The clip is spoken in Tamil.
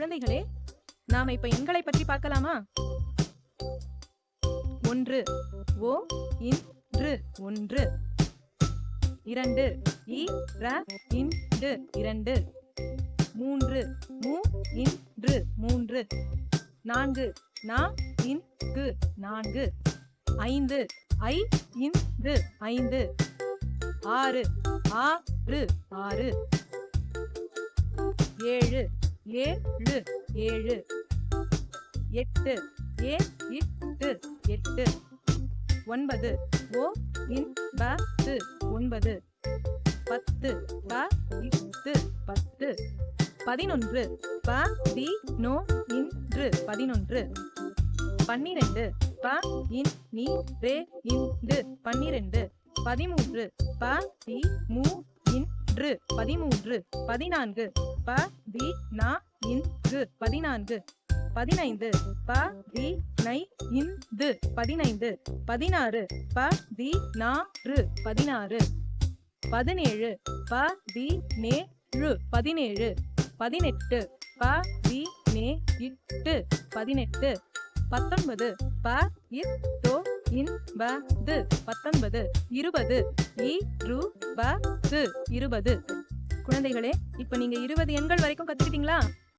குழந்தைகளே, நாம இப்ப எண்களை பற்றி பார்க்கலாமா? 1 ஓ இன்று 1, 2 ஈர இன்று 2, 3 மு இன்று 3, 4 நா இங்கு 4, 5 ஐ இன்று 5, 6 ஆறு 6, 7 ஏழு 7, 8 ஏ இட்டு 8, 9 ஓ இன்பது 9, 10 ப இட்டு 10, 11 ப தி நோ இன்று 11, 12 ப இன் நீ ரே இன்று 12, 13 ப தி மு இன்று 13, 14 ப தி நா இன்று 14, 15 ப தி நை இந்து 15, 16 ப தி நாறு 16, 17 ப தி நே ழு 17, 18 ப தி நே இட்டு 18, 19 ப இத்தோ இன்பது 19, 20 இருபது 20. குழந்தைகளே, இப்ப நீங்க 20 எண்கள் வரைக்கும் கத்துக்கிட்டீங்களா?